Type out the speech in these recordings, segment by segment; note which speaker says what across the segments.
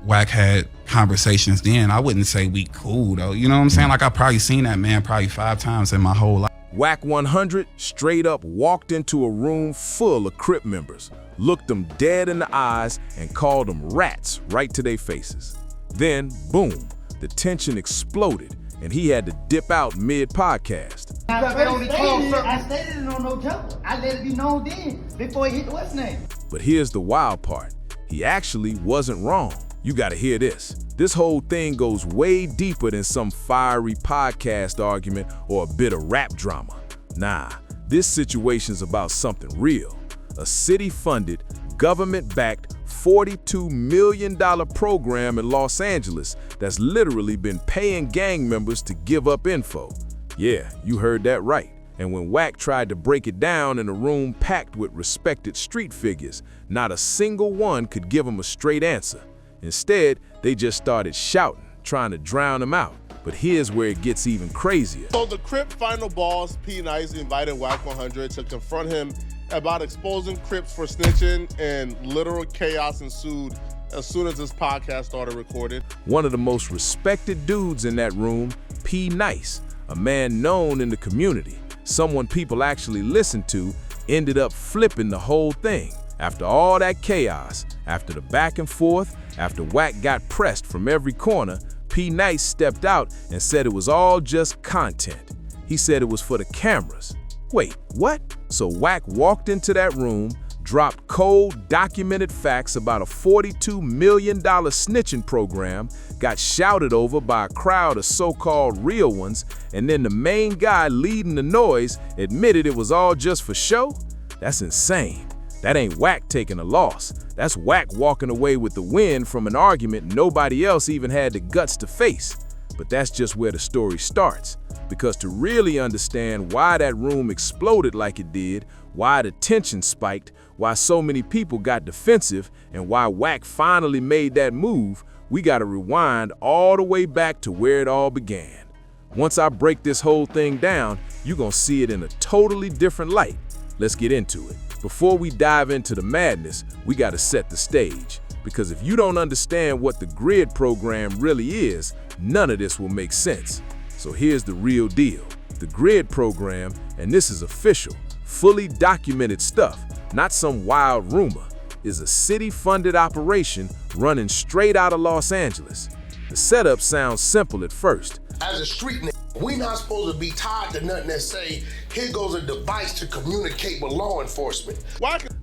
Speaker 1: Wack had conversations then. I wouldn't say we cool though. You know what I'm saying? Like I probably seen that man probably 5 times in my whole life.
Speaker 2: Wack100 straight up walked into a room full of Crip members, looked them dead in the eyes, and called them rats right to their faces. Then, boom, the tension exploded, and he had to dip out mid-podcast.
Speaker 3: I stated it on no joke. I let it be known then, before he hit the what's name.
Speaker 2: But here's the wild part. He actually wasn't wrong. You gotta hear this. This whole thing goes way deeper than some fiery podcast argument or a bit of rap drama. Nah, this situation's about something real. A city-funded, government-backed, $42 million program in Los Angeles that's literally been paying gang members to give up info. Yeah, you heard that right. And when Wack tried to break it down in a room packed with respected street figures, not a single one could give him a straight answer. Instead, they just started shouting, trying to drown him out. But here's where it gets even crazier.
Speaker 4: So the Crip final boss, P. Nice, invited Wack100 to confront him about exposing Crips for snitching, and literal chaos ensued as soon as this podcast started recording.
Speaker 2: One of the most respected dudes in that room, P. Nice, a man known in the community, someone people actually listen to, ended up flipping the whole thing. After all that chaos, after the back and forth, after Wack got pressed from every corner, P. Nice stepped out and said it was all just content. He said it was for the cameras. Wait, what? So Wack walked into that room, dropped cold, documented facts about a $42 million snitching program, got shouted over by a crowd of so-called real ones, and then the main guy leading the noise admitted it was all just for show? That's insane. That ain't Wack taking a loss. That's Wack walking away with the win from an argument nobody else even had the guts to face. But that's just where the story starts. Because to really understand why that room exploded like it did, why the tension spiked, why so many people got defensive, and why Wack finally made that move, we gotta rewind all the way back to where it all began. Once I break this whole thing down, you're gonna see it in a totally different light. Let's get into it. Before we dive into the madness, we gotta set the stage. Because if you don't understand what the GRID program really is, none of this will make sense. So here's the real deal. The GRID program, and this is official, fully documented stuff, not some wild rumor, is a city-funded operation running straight out of Los Angeles. The setup sounds simple at first.
Speaker 5: As a street nigga, we not supposed to be tied to nothing that say, here goes a device to communicate with law enforcement.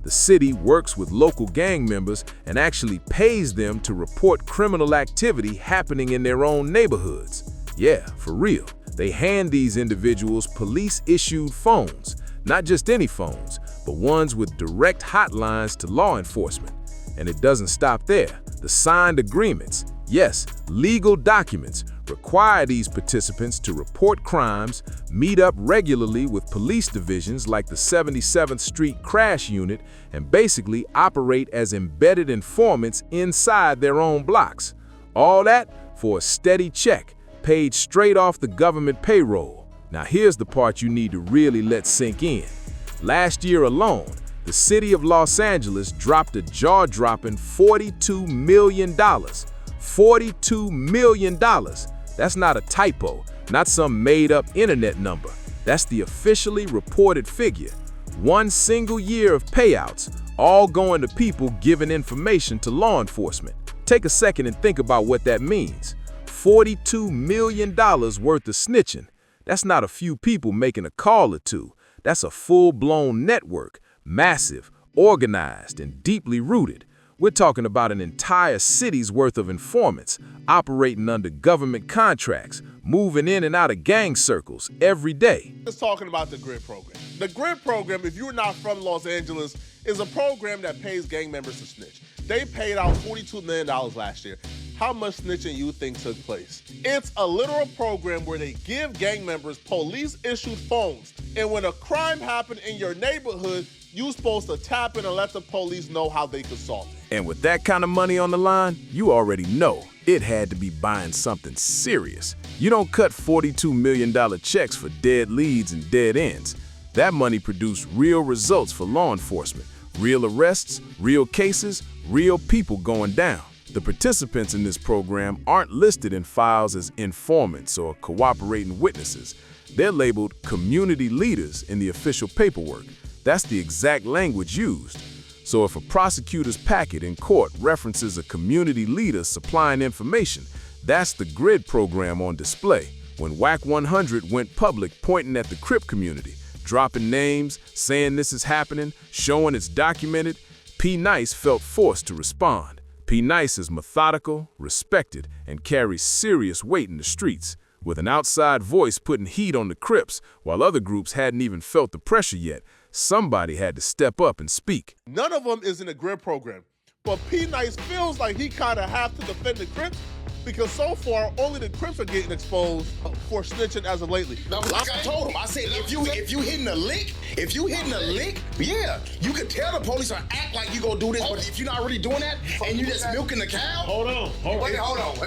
Speaker 2: The city works with local gang members and actually pays them to report criminal activity happening in their own neighborhoods. Yeah, for real. They hand these individuals police-issued phones, not just any phones, but ones with direct hotlines to law enforcement. And it doesn't stop there. The signed agreements, yes, legal documents, require these participants to report crimes, meet up regularly with police divisions like the 77th Street Crash Unit, and basically operate as embedded informants inside their own blocks. All that for a steady check, paid straight off the government payroll. Now here's the part you need to really let sink in. Last year alone, the city of Los Angeles dropped a jaw-dropping $42 million. $42 million. That's not a typo, not some made-up internet number. That's the officially reported figure. One single year of payouts, all going to people giving information to law enforcement. Take a second and think about what that means. $42 million worth of snitching. That's not a few people making a call or two. That's a full-blown network, massive, organized, and deeply rooted. We're talking about an entire city's worth of informants, operating under government contracts, moving in and out of gang circles every day.
Speaker 4: Just talking about the GRID program. The GRID program, if you're not from Los Angeles, is a program that pays gang members to snitch. They paid out $42 million last year. How much snitching you think took place? It's a literal program where they give gang members police-issued phones. And when a crime happened in your neighborhood, you're supposed to tap in and let the police know how they could solve it.
Speaker 2: And with that kind of money on the line, you already know it had to be buying something serious. You don't cut $42 million checks for dead leads and dead ends. That money produced real results for law enforcement. Real arrests, real cases, real people going down. The participants in this program aren't listed in files as informants or cooperating witnesses. They're labeled community leaders in the official paperwork. That's the exact language used. So if a prosecutor's packet in court references a community leader supplying information, that's the grid program on display. When Wack100 went public pointing at the Crip community, dropping names, saying this is happening, showing it's documented, P. Nice felt forced to respond. P. Nice is methodical, respected, and carries serious weight in the streets, with an outside voice putting heat on the Crips while other groups hadn't even felt the pressure yet. Somebody had to step up and speak.
Speaker 4: None of them is in the grid program, but P. Nice feels like he kind of have to defend the Crips because so far only the Crips are getting exposed for snitching as of lately.
Speaker 5: No, like I told him, I said if you hitting a lick, yeah, you could tell the police or act like you gonna do this, but if you're not really doing that and you just milking the cow. Hold on.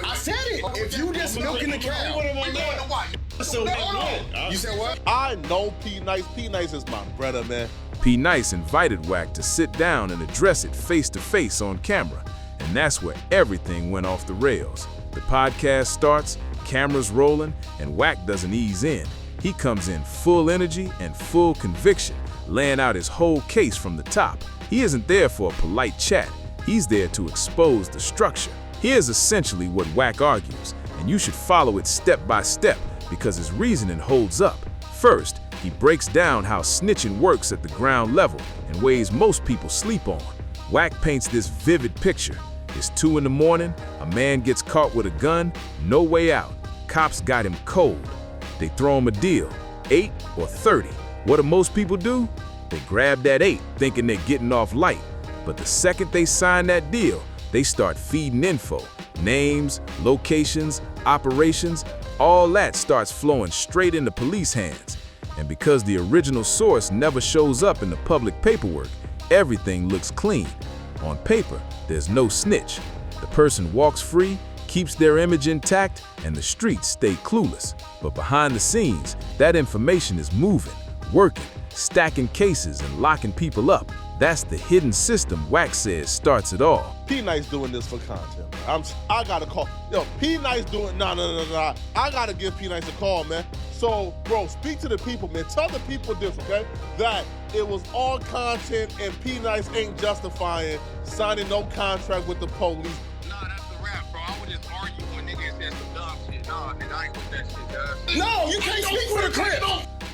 Speaker 5: I said it. If you just milking the cow, we going to what? So hold on. You said what?
Speaker 4: I know P. Nice. P. Nice is my brother, man.
Speaker 2: P. Nice invited Wack to sit down and address it face to face on camera, and that's where everything went off the rails. The podcast starts, cameras rolling, and Wack doesn't ease in. He comes in full energy and full conviction, laying out his whole case from the top. He isn't there for a polite chat. He's there to expose the structure. Here's essentially what Wack argues, and you should follow it step by step because his reasoning holds up. First, he breaks down how snitching works at the ground level in ways most people sleep on. Wack paints this vivid picture. It's 2 in the morning, a man gets caught with a gun, no way out. Cops got him cold. They throw him a deal, 8 or 30. What do most people do? They grab that 8, thinking they're getting off light. But the second they sign that deal, they start feeding info. Names, locations, operations, all that starts flowing straight into police hands. And because the original source never shows up in the public paperwork, everything looks clean. On paper, there's no snitch. The person walks free, keeps their image intact, and the streets stay clueless. But behind the scenes, that information is moving, working, stacking cases and locking people up. That's the hidden system Wack says starts it all.
Speaker 4: P. Nice doing this for content. I gotta call. Yo, P. Nice doing. Nah. I gotta give P. Nice a call, man. So, bro, speak to the people, man. Tell the people this, okay? That it was all content and P. Nice ain't justifying signing no contract with the police.
Speaker 6: Nah, that's the rap, bro. I would just argue when niggas said some dumb shit. Nah, nigga, I ain't with that shit, guys.
Speaker 5: No, you can't speak for the Crip.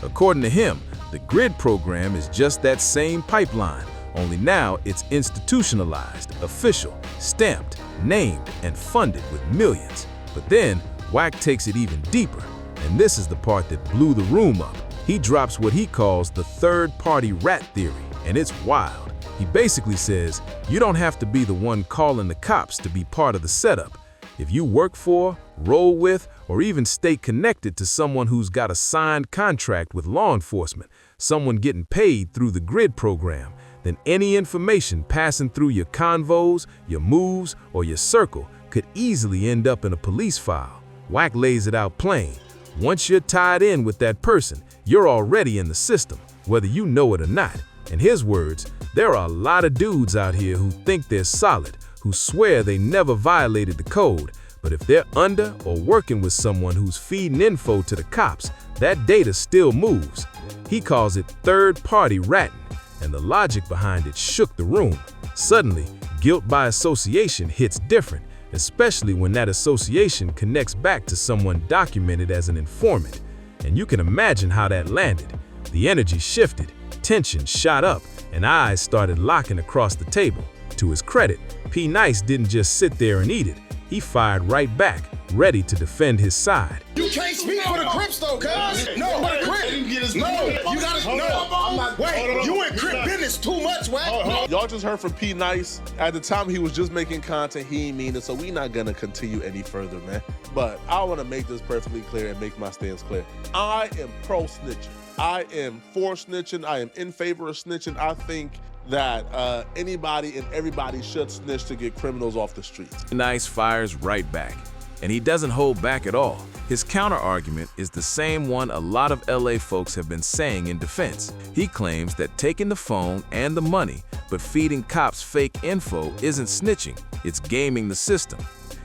Speaker 2: According to him, the grid program is just that same pipeline, only now it's institutionalized, official, stamped, named, and funded with millions. But then, Wack takes it even deeper, and this is the part that blew the room up. He drops what he calls the third-party rat theory, and it's wild. He basically says, you don't have to be the one calling the cops to be part of the setup. If you work for, roll with, or even stay connected to someone who's got a signed contract with law enforcement, someone getting paid through the grid program, then any information passing through your convos, your moves, or your circle could easily end up in a police file. Wack lays it out plain. Once you're tied in with that person, you're already in the system, whether you know it or not. In his words, there are a lot of dudes out here who think they're solid, who swear they never violated the code, but if they're under or working with someone who's feeding info to the cops, that data still moves. He calls it third-party ratting, and the logic behind it shook the room. Suddenly, guilt by association hits different, especially when that association connects back to someone documented as an informant. And you can imagine how that landed. The energy shifted, tension shot up, and eyes started locking across the table. To his credit, P. Nice didn't just sit there and eat it. He fired right back, ready to defend his side.
Speaker 5: You can't speak for the Crips though, cuz. No, for the Crip. No, you gotta no. Wait, you in Crip business too much, Wack.
Speaker 4: Y'all just heard from P. Nice. At the time he was just making content, he ain't mean it, so we not gonna continue any further, man. But I wanna make this perfectly clear and make my stance clear. I am pro snitching. I am for snitching. I am in favor of snitching. I think that anybody and everybody should snitch to get criminals off the streets.
Speaker 2: Nice fires right back. And he doesn't hold back at all. His counter-argument is the same one a lot of LA folks have been saying in defense. He claims that taking the phone and the money, but feeding cops fake info isn't snitching, it's gaming the system.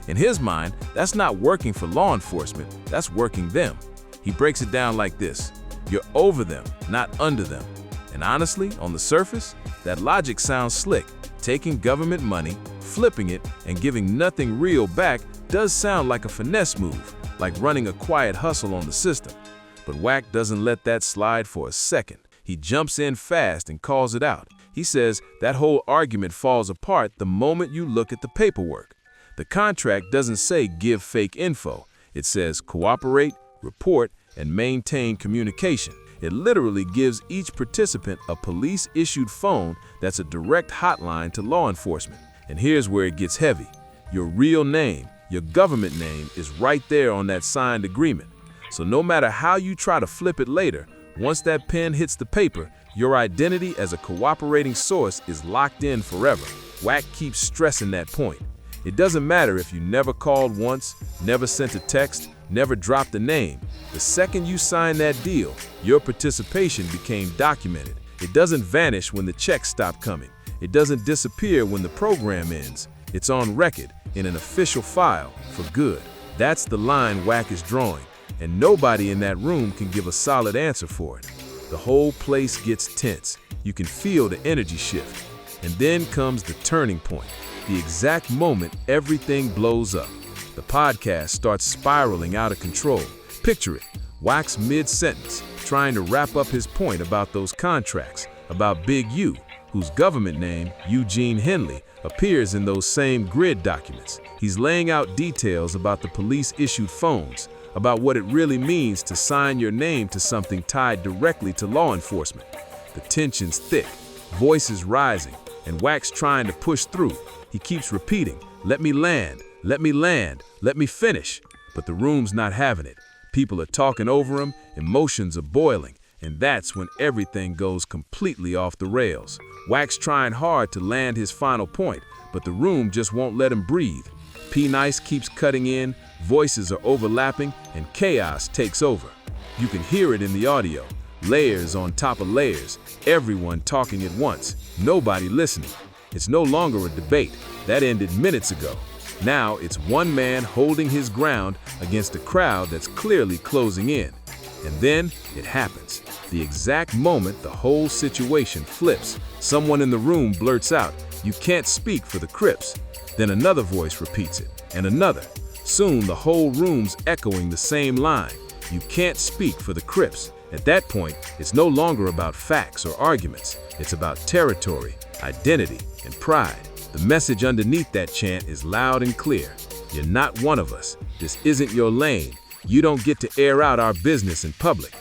Speaker 2: In his mind, that's not working for law enforcement, that's working them. He breaks it down like this: you're over them, not under them. And honestly, on the surface, that logic sounds slick. Taking government money, flipping it, and giving nothing real back does sound like a finesse move, like running a quiet hustle on the system. But Wack doesn't let that slide for a second. He jumps in fast and calls it out. He says that whole argument falls apart the moment you look at the paperwork. The contract doesn't say give fake info. It says cooperate, report, and maintain communication. It literally gives each participant a police-issued phone that's a direct hotline to law enforcement. And here's where it gets heavy. Your real name, your government name, is right there on that signed agreement. So no matter how you try to flip it later, once that pen hits the paper, your identity as a cooperating source is locked in forever. Wack keeps stressing that point. It doesn't matter if you never called once, never sent a text, never dropped a name. The second you signed that deal, your participation became documented. It doesn't vanish when the checks stop coming. It doesn't disappear when the program ends. It's on record in an official file for good. That's the line Wack is drawing, and nobody in that room can give a solid answer for it. The whole place gets tense. You can feel the energy shift. And then comes the turning point, the exact moment everything blows up. The podcast starts spiraling out of control. Picture it, Wack's mid-sentence, trying to wrap up his point about those contracts, about Big U, whose government name, Eugene Henley, appears in those same grid documents. He's laying out details about the police-issued phones, about what it really means to sign your name to something tied directly to law enforcement. The tension's thick, voices rising, and Wack's trying to push through. He keeps repeating, "Let me land, let me land, let me finish." But the room's not having it. People are talking over him, emotions are boiling, and that's when everything goes completely off the rails. Wack's trying hard to land his final point, but the room just won't let him breathe. P-Nice keeps cutting in, voices are overlapping, and chaos takes over. You can hear it in the audio, layers on top of layers, everyone talking at once, nobody listening. It's no longer a debate. That ended minutes ago. Now it's one man holding his ground against a crowd that's clearly closing in. And then it happens. The exact moment the whole situation flips, someone in the room blurts out, "You can't speak for the Crips." Then another voice repeats it, and another. Soon the whole room's echoing the same line. You can't speak for the Crips. At that point, it's no longer about facts or arguments. It's about territory, identity, and pride. The message underneath that chant is loud and clear. You're not one of us. This isn't your lane. You don't get to air out our business in public.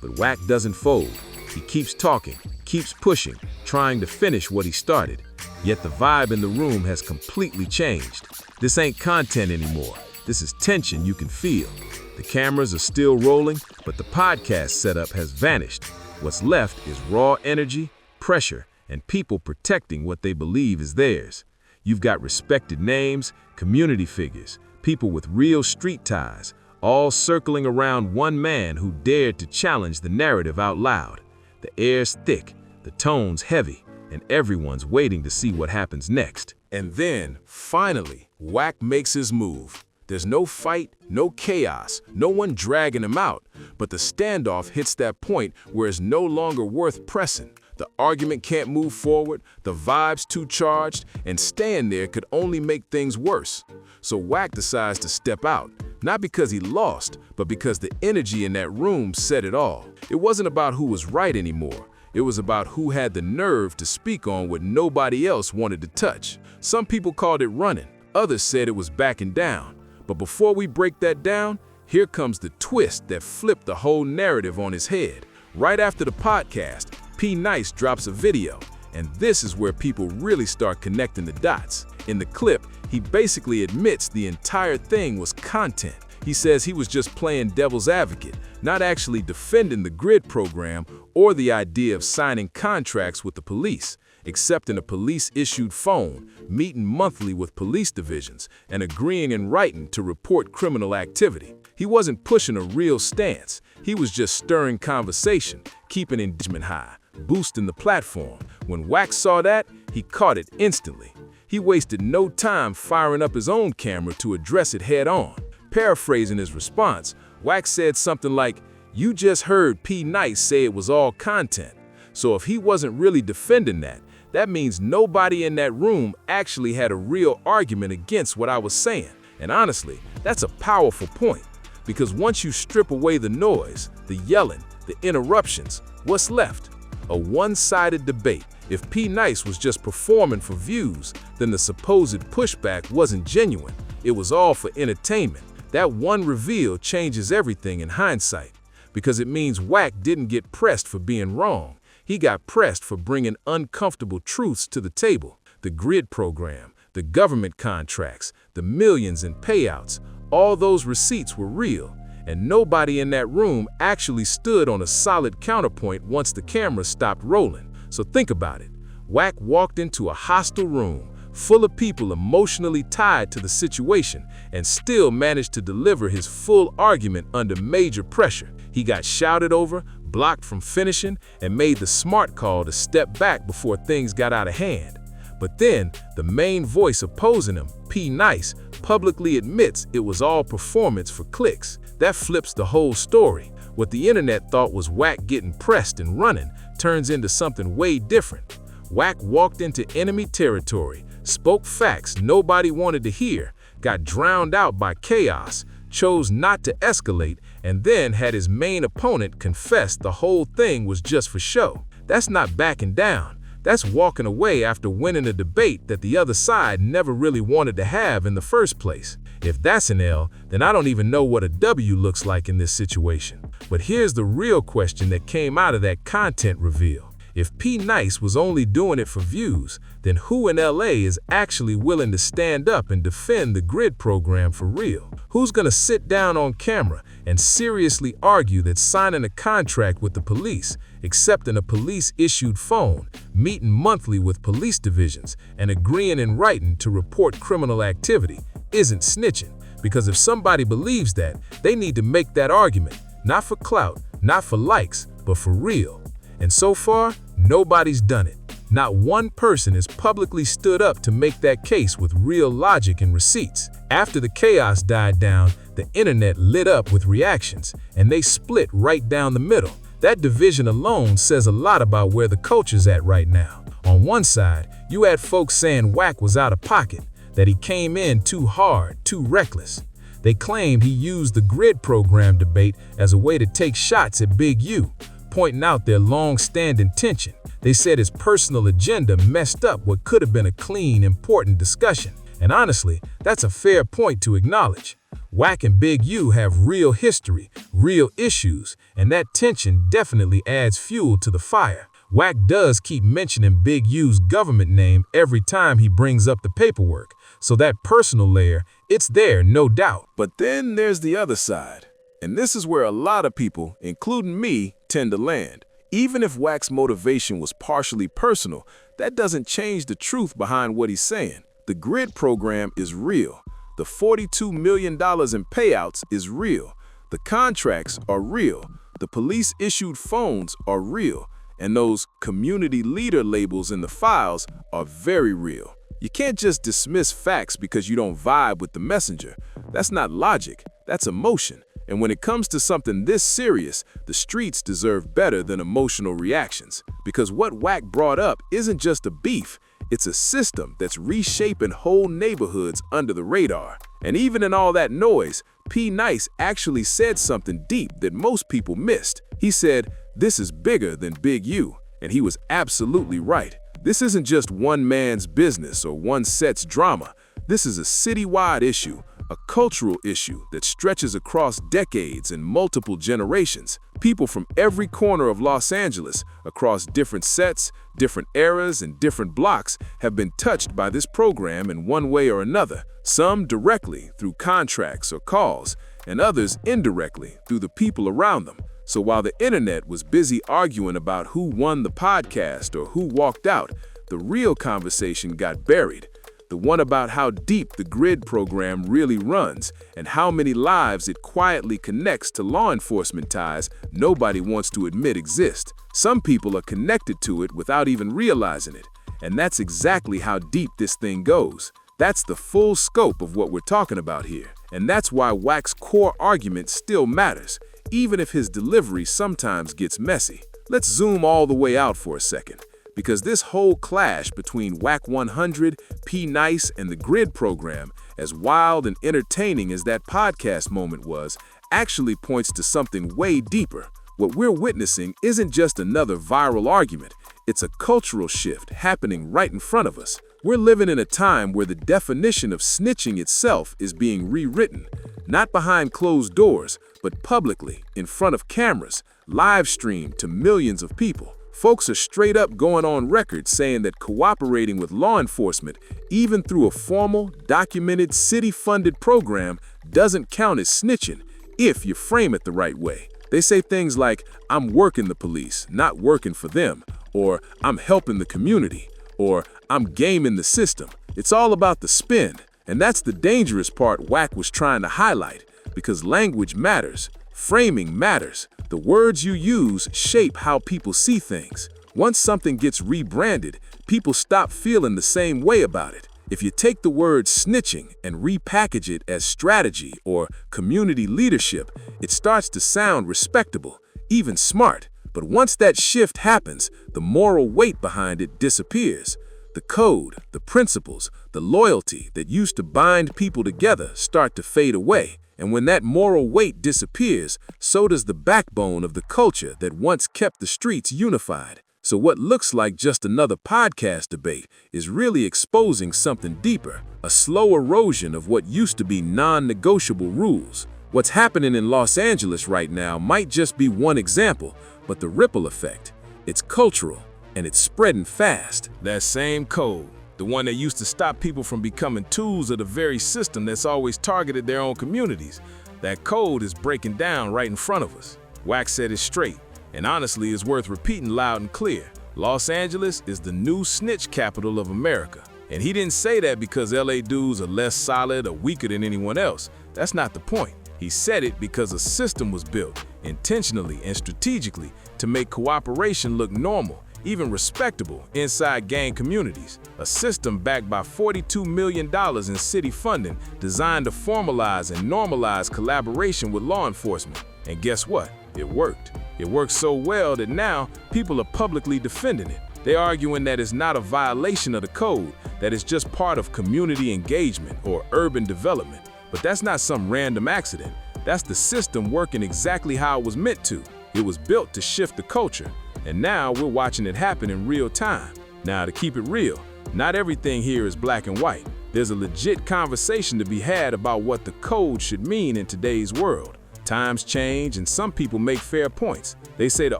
Speaker 2: But Wack doesn't fold. He keeps talking, keeps pushing, trying to finish what he started. Yet the vibe in the room has completely changed. This ain't content anymore. This is tension you can feel. The cameras are still rolling, but the podcast setup has vanished. What's left is raw energy, pressure, and people protecting what they believe is theirs. You've got respected names, community figures, people with real street ties, all circling around one man who dared to challenge the narrative out loud. The air's thick, the tone's heavy, and everyone's waiting to see what happens next. And then, finally, Wack makes his move. There's no fight, no chaos, no one dragging him out, but the standoff hits that point where it's no longer worth pressing. The argument can't move forward, the vibe's too charged, and staying there could only make things worse. So Wack decides to step out, not because he lost, but because the energy in that room said it all. It wasn't about who was right anymore. It was about who had the nerve to speak on what nobody else wanted to touch. Some people called it running, others said it was backing down. But before we break that down, here comes the twist that flipped the whole narrative on his head. Right after the podcast, P-Nice drops a video, and this is where people really start connecting the dots. In the clip, he basically admits the entire thing was content. He says he was just playing devil's advocate, not actually defending the grid program or the idea of signing contracts with the police. accepting a police-issued phone, meeting monthly with police divisions, and agreeing in writing to report criminal activity. He wasn't pushing a real stance. He was just stirring conversation, keeping engagement high, boosting the platform. When Wack saw that, he caught it instantly. He wasted no time firing up his own camera to address it head-on. Paraphrasing his response, Wack said something like, "You just heard P. Nice say it was all content." So if he wasn't really defending that, that means nobody in that room actually had a real argument against what I was saying. And honestly, that's a powerful point, because once you strip away the noise, the yelling, the interruptions, what's left? A one-sided debate. If P. Nice was just performing for views, then the supposed pushback wasn't genuine. It was all for entertainment. That one reveal changes everything in hindsight, because it means Wack didn't get pressed for being wrong. He got pressed for bringing uncomfortable truths to the table. The grid program, the government contracts, the millions in payouts, all those receipts were real, and nobody in that room actually stood on a solid counterpoint once the camera stopped rolling. So think about it. Wack walked into a hostile room full of people emotionally tied to the situation and still managed to deliver his full argument under major pressure. He got shouted over, blocked from finishing, and made the smart call to step back before things got out of hand. But then, the main voice opposing him, P. Nice, publicly admits it was all performance for clicks. That flips the whole story. What the internet thought was Wack getting pressed and running turns into something way different. Wack walked into enemy territory, spoke facts nobody wanted to hear, got drowned out by chaos, chose not to escalate, and then had his main opponent confess the whole thing was just for show. That's not backing down. That's walking away after winning a debate that the other side never really wanted to have in the first place. If that's an L, then I don't even know what a W looks like in this situation. But here's the real question that came out of that content reveal. If P. Nice was only doing it for views, then who in LA is actually willing to stand up and defend the grid program for real? Who's gonna sit down on camera and seriously argue that signing a contract with the police, accepting a police-issued phone, meeting monthly with police divisions, and agreeing in writing to report criminal activity isn't snitching? Because if somebody believes that, they need to make that argument, not for clout, not for likes, but for real. And so far, nobody's done it. Not one person has publicly stood up to make that case with real logic and receipts. After the chaos died down, the internet lit up with reactions, and they split right down the middle. That division alone says a lot about where the culture's at right now. On one side, you had folks saying Wack was out of pocket, that he came in too hard, too reckless. They claimed he used the grid program debate as a way to take shots at Big U, pointing out their long-standing tension. They said his personal agenda messed up what could have been a clean, important discussion. And honestly, that's a fair point to acknowledge. Wack and Big U have real history, real issues, and that tension definitely adds fuel to the fire. Wack does keep mentioning Big U's government name every time he brings up the paperwork, so that personal layer, it's there, no doubt. But then there's the other side. And this is where a lot of people, including me, tend to land. Even if Wack's motivation was partially personal, that doesn't change the truth behind what he's saying. The grid program is real. The $42 million in payouts is real. The contracts are real. The police-issued phones are real. And those community leader labels in the files are very real. You can't just dismiss facts because you don't vibe with the messenger. That's not logic, that's emotion. And when it comes to something this serious, the streets deserve better than emotional reactions. Because what Wack brought up isn't just a beef, it's a system that's reshaping whole neighborhoods under the radar. And even in all that noise, P. Nice actually said something deep that most people missed. He said, "This is bigger than Big U," and he was absolutely right. This isn't just one man's business or one set's drama. This is a citywide issue, a cultural issue that stretches across decades and multiple generations. People from every corner of Los Angeles, across different sets, different eras, and different blocks, have been touched by this program in one way or another. Some directly through contracts or calls, and others indirectly through the people around them. So while the internet was busy arguing about who won the podcast or who walked out, the real conversation got buried. The one about how deep the GRID program really runs and how many lives it quietly connects to law enforcement ties nobody wants to admit exist. Some people are connected to it without even realizing it, and that's exactly how deep this thing goes. That's the full scope of what we're talking about here, and that's why Wack's core argument still matters, even if his delivery sometimes gets messy. Let's zoom all the way out for a second, because this whole clash between Wack100, P. Nice, and the GRID program, as wild and entertaining as that podcast moment was, actually points to something way deeper. What we're witnessing isn't just another viral argument, it's a cultural shift happening right in front of us. We're living in a time where the definition of snitching itself is being rewritten, not behind closed doors, but publicly, in front of cameras, live streamed to millions of people. Folks are straight up going on record saying that cooperating with law enforcement, even through a formal, documented, city-funded program, doesn't count as snitching if you frame it the right way. They say things like, "I'm working the police, not working for them," or "I'm helping the community," or "I'm gaming the system." It's all about the spin, and that's the dangerous part Wack was trying to highlight, because language matters, framing matters. The words you use shape how people see things. Once something gets rebranded, people stop feeling the same way about it. If you take the word snitching and repackage it as strategy or community leadership, it starts to sound respectable, even smart. But once that shift happens, the moral weight behind it disappears. The code, the principles, the loyalty that used to bind people together start to fade away. And when that moral weight disappears, so does the backbone of the culture that once kept the streets unified. So what looks like just another podcast debate is really exposing something deeper, a slow erosion of what used to be non-negotiable rules. What's happening in Los Angeles right now might just be one example, but the ripple effect, it's cultural and it's spreading fast. That same code, the one that used to stop people from becoming tools of the very system that's always targeted their own communities, that code is breaking down right in front of us. Wack said it straight, and honestly is worth repeating loud and clear. Los Angeles is the new snitch capital of America. And he didn't say that because LA dudes are less solid or weaker than anyone else. That's not the point. He said it because a system was built, intentionally and strategically, to make cooperation look normal, even respectable, inside gang communities. A system backed by $42 million in city funding designed to formalize and normalize collaboration with law enforcement. And guess what? It worked. It worked so well that now people are publicly defending it. They're arguing that it's not a violation of the code, that it's just part of community engagement or urban development. But that's not some random accident. That's the system working exactly how it was meant to. It was built to shift the culture, and now we're watching it happen in real time. Now, to keep it real, not everything here is black and white. There's a legit conversation to be had about what the code should mean in today's world. Times change, and some people make fair points. They say the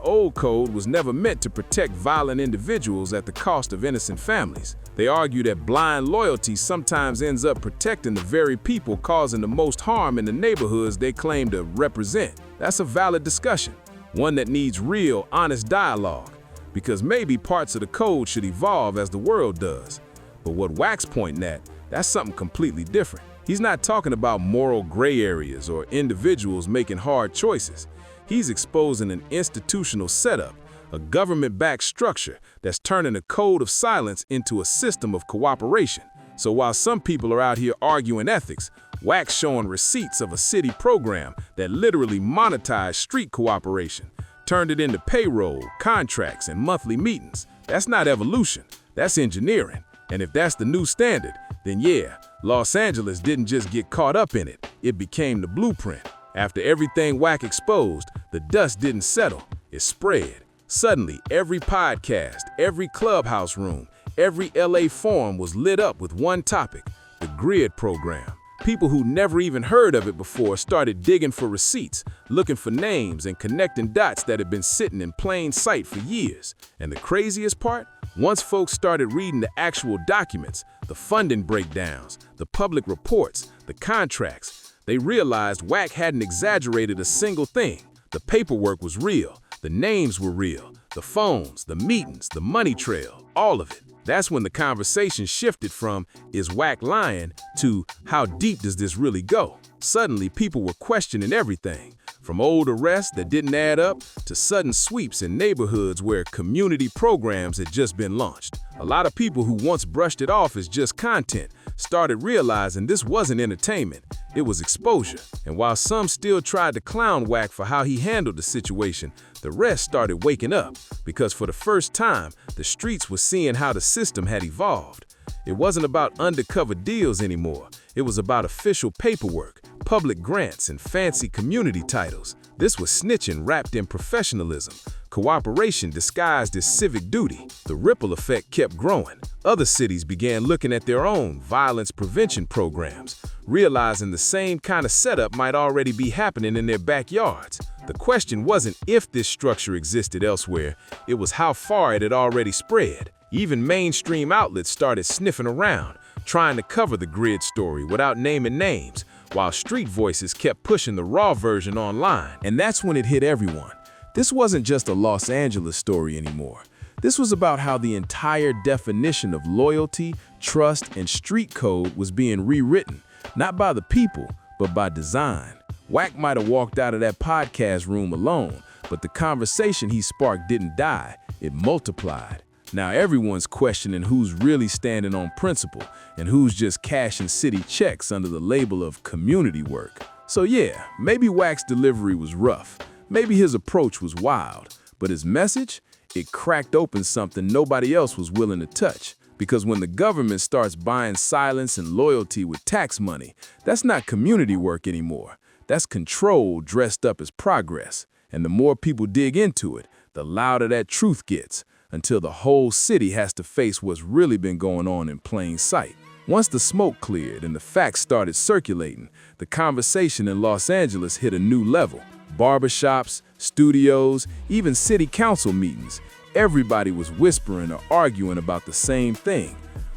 Speaker 2: old code was never meant to protect violent individuals at the cost of innocent families. They argue that blind loyalty sometimes ends up protecting the very people causing the most harm in the neighborhoods they claim to represent. That's a valid discussion, one that needs real, honest dialogue, because maybe parts of the code should evolve as the world does. But what Wack's pointing at, that's something completely different. He's not talking about moral gray areas or individuals making hard choices. He's exposing an institutional setup, a government-backed structure that's turning a code of silence into a system of cooperation. So while some people are out here arguing ethics, Wack's showing receipts of a city program that literally monetized street cooperation, turned it into payroll, contracts, and monthly meetings. That's not evolution, that's engineering. And if that's the new standard, then yeah, Los Angeles didn't just get caught up in it, it became the blueprint. After everything Wack exposed, the dust didn't settle, it spread. Suddenly, every podcast, every clubhouse room, every LA forum was lit up with one topic, the GRID program. People who never even heard of it before started digging for receipts, looking for names and connecting dots that had been sitting in plain sight for years. And the craziest part? Once folks started reading the actual documents, the funding breakdowns, the public reports, the contracts, they realized Wack hadn't exaggerated a single thing. The paperwork was real, the names were real, the phones, the meetings, the money trail, all of it. That's when the conversation shifted from, is Wack lying, to, how deep does this really go? Suddenly, people were questioning everything, from old arrests that didn't add up to sudden sweeps in neighborhoods where community programs had just been launched. A lot of people who once brushed it off as just content started realizing this wasn't entertainment, it was exposure. And while some still tried to clown Wack for how he handled the situation, the rest started waking up, because for the first time, the streets were seeing how the system had evolved. It wasn't about undercover deals anymore. It was about official paperwork, public grants, and fancy community titles. This was snitching wrapped in professionalism, cooperation disguised as civic duty. The ripple effect kept growing. Other cities began looking at their own violence prevention programs, realizing the same kind of setup might already be happening in their backyards. The question wasn't if this structure existed elsewhere, it was how far it had already spread. Even mainstream outlets started sniffing around, trying to cover the grid story without naming names, while street voices kept pushing the raw version online. And that's when it hit everyone. This wasn't just a Los Angeles story anymore. This was about how the entire definition of loyalty, trust, and street code was being rewritten, not by the people, but by design. Wack might have walked out of that podcast room alone, but the conversation he sparked didn't die, it multiplied. Now everyone's questioning who's really standing on principle and who's just cashing city checks under the label of community work. So yeah, maybe Wack's delivery was rough, maybe his approach was wild, but his message, it cracked open something nobody else was willing to touch. Because when the government starts buying silence and loyalty with tax money, that's not community work anymore. That's control dressed up as progress. And the more people dig into it, the louder that truth gets, until the whole city has to face what's really been going on in plain sight. Once the smoke cleared and the facts started circulating, the conversation in Los Angeles hit a new level. Barbershops, studios, even city council meetings. Everybody was whispering or arguing about the same thing.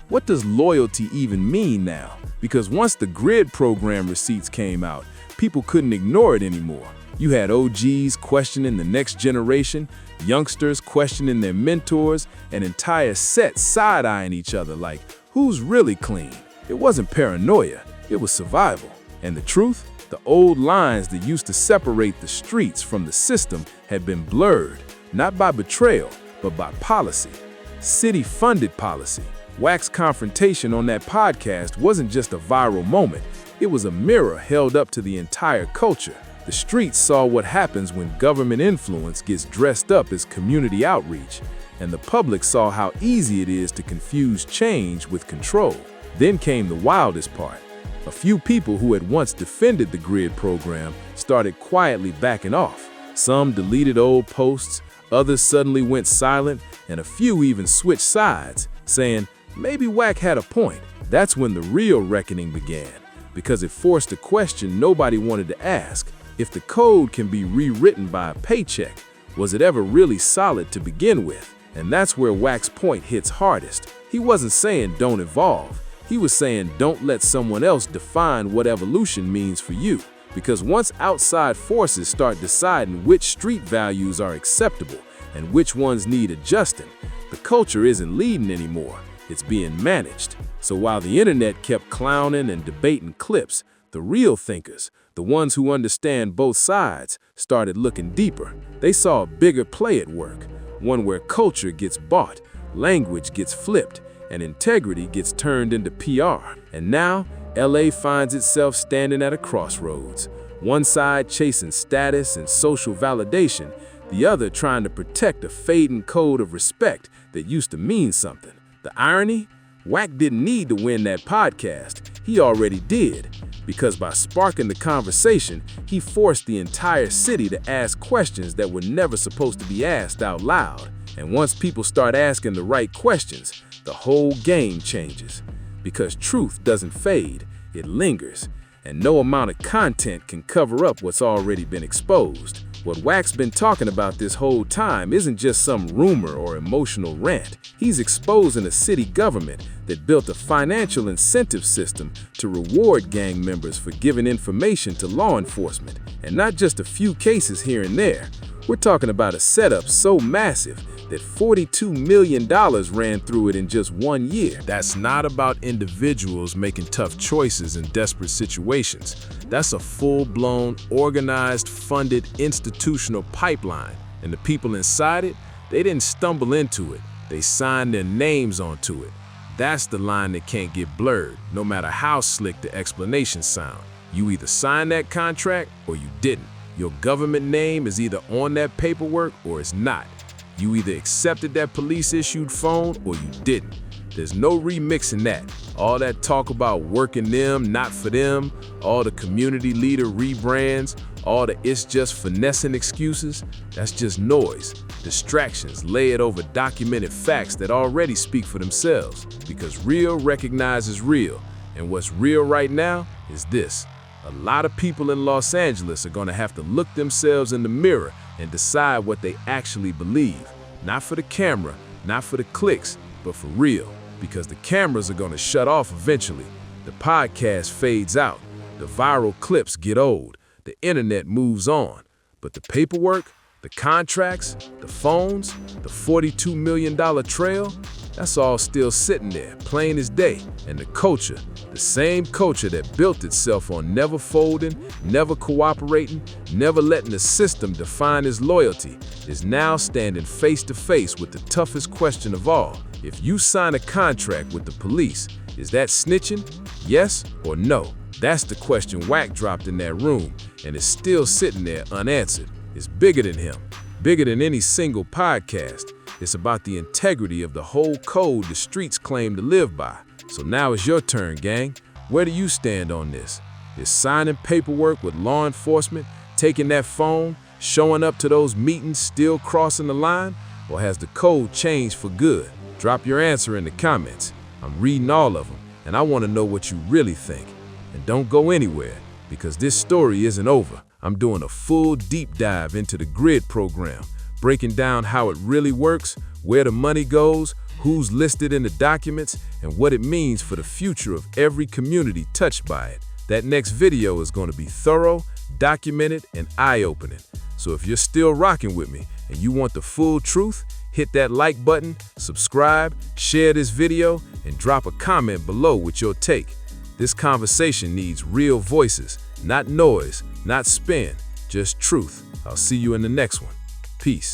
Speaker 2: What does loyalty even mean now? Because once the grid program receipts came out, people couldn't ignore it anymore. You had OGs questioning the next generation, youngsters questioning their mentors, and entire sets side-eyeing each other like, who's really clean? It wasn't paranoia, it was survival. And the truth? The old lines that used to separate the streets from the system had been blurred, not by betrayal, but by policy. City-funded policy. Wack's confrontation on that podcast wasn't just a viral moment, it was a mirror held up to the entire culture. The streets saw what happens when government influence gets dressed up as community outreach, and the public saw how easy it is to confuse change with control. Then came the wildest part. A few people who had once defended the grid program started quietly backing off. Some deleted old posts, others suddenly went silent, and a few even switched sides, saying, maybe Wack had a point. That's when the real reckoning began, because it forced a question nobody wanted to ask. If the code can be rewritten by a paycheck, was it ever really solid to begin with? And that's where Wack's point hits hardest. He wasn't saying don't evolve. He was saying don't let someone else define what evolution means for you. Because once outside forces start deciding which street values are acceptable and which ones need adjusting, the culture isn't leading anymore. It's being managed. So while the internet kept clowning and debating clips, the real thinkers, the ones who understand both sides, started looking deeper. They saw a bigger play at work, one where culture gets bought, language gets flipped, and integrity gets turned into PR. And now, LA finds itself standing at a crossroads. One side chasing status and social validation, the other trying to protect a fading code of respect that used to mean something. The irony? Wack didn't need to win that podcast. He already did. Because by sparking the conversation, he forced the entire city to ask questions that were never supposed to be asked out loud. And once people start asking the right questions, the whole game changes. Because truth doesn't fade, it lingers. And no amount of content can cover up what's already been exposed. What Wack's been talking about this whole time isn't just some rumor or emotional rant. He's exposing a city government that built a financial incentive system to reward gang members for giving information to law enforcement, and not just a few cases here and there. We're talking about a setup so massive that $42 million ran through it in just 1 year. That's not about individuals making tough choices in desperate situations. That's a full-blown, organized, funded, institutional pipeline. And the people inside it, they didn't stumble into it. They signed their names onto it. That's the line that can't get blurred, no matter how slick the explanations sound. You either signed that contract or you didn't. Your government name is either on that paperwork or it's not. You either accepted that police-issued phone or you didn't. There's no remixing that. All that talk about working them, not for them, all the community leader rebrands, all the it's just finessing excuses, that's just noise. Distractions layered over documented facts that already speak for themselves. Because real recognizes real. And what's real right now is this. A lot of people in Los Angeles are going to have to look themselves in the mirror and decide what they actually believe. Not for the camera, not for the clicks, but for real. Because the cameras are going to shut off eventually. The podcast fades out. The viral clips get old. The internet moves on. But the paperwork, the contracts, the phones, the $42 million trail, that's all still sitting there, plain as day. And the culture, the same culture that built itself on never folding, never cooperating, never letting the system define its loyalty, is now standing face to face with the toughest question of all. If you sign a contract with the police, is that snitching? Yes or no? That's the question Wack dropped in that room, and it's still sitting there unanswered. It's bigger than him, bigger than any single podcast. It's about the integrity of the whole code the streets claim to live by. So now it's your turn, gang. Where do you stand on this? Is signing paperwork with law enforcement, taking that phone, showing up to those meetings still crossing the line? Or has the code changed for good? Drop your answer in the comments. I'm reading all of them, and I want to know what you really think. And don't go anywhere, because this story isn't over. I'm doing a full deep dive into the GRID program, breaking down how it really works, where the money goes, who's listed in the documents, and what it means for the future of every community touched by it. That next video is going to be thorough, documented, and eye-opening. So if you're still rocking with me and you want the full truth, hit that like button, subscribe, share this video, and drop a comment below with your take. This conversation needs real voices, not noise, not spin, just truth. I'll see you in the next one. Peace.